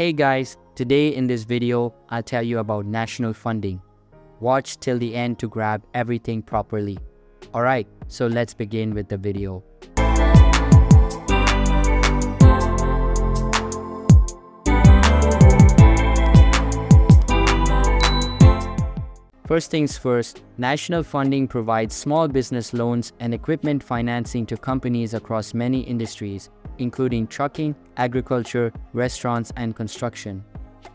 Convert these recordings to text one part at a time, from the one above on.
Hey guys, today in this video, I'll tell you about national funding. Watch till the end to grab everything properly. Alright, so let's begin with the video. First things first, national funding provides small business loans and equipment financing to companies across many industries, including trucking, agriculture, restaurants, and construction.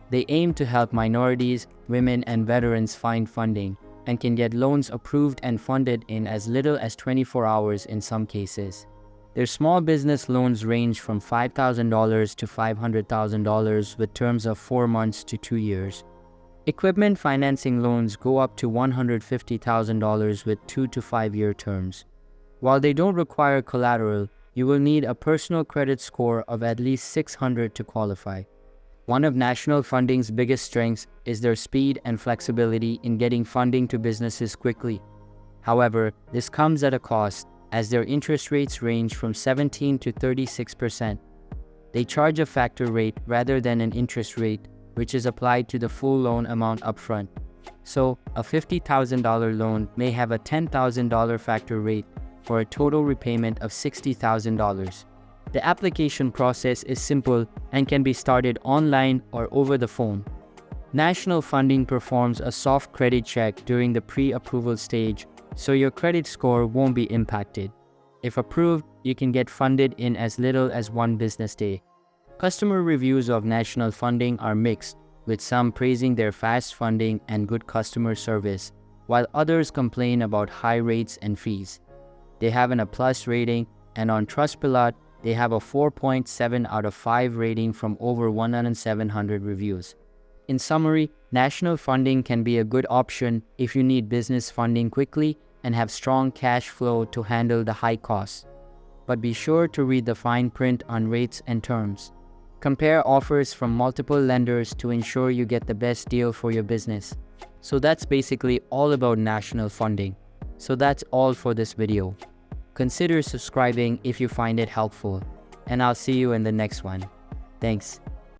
They aim to help minorities, women, and veterans find funding, and can get loans approved and funded in as little as 24 hours in some cases. Their small business loans range from $5,000 to $500,000 with terms of 4 months to 2 years. Equipment financing loans go up to $150,000 with 2 to 5 year terms. While they don't require collateral, you will need a personal credit score of at least 600 to qualify. One of national funding's biggest strengths is their speed and flexibility in getting funding to businesses quickly. However, this comes at a cost, as their interest rates range from 17 to 36%. They charge a factor rate rather than an interest rate, which is applied to the full loan amount upfront. So, a $50,000 loan may have a $10,000 factor rate for a total repayment of $60,000. The application process is simple and can be started online or over the phone. National funding performs a soft credit check during the pre-approval stage, so your credit score won't be impacted. If approved, you can get funded in as little as 1 business day. Customer reviews of national funding are mixed, with some praising their fast funding and good customer service, while others complain about high rates and fees. They have an A+ rating, and on Trustpilot, they have a 4.7 out of 5 rating from over 1,700 reviews. In summary, national funding can be a good option if you need business funding quickly and have strong cash flow to handle the high costs. But be sure to read the fine print on rates and terms. Compare offers from multiple lenders to ensure you get the best deal for your business. So that's basically all about national funding. So that's all for this video. Consider subscribing if you find it helpful, and I'll see you in the next one. Thanks.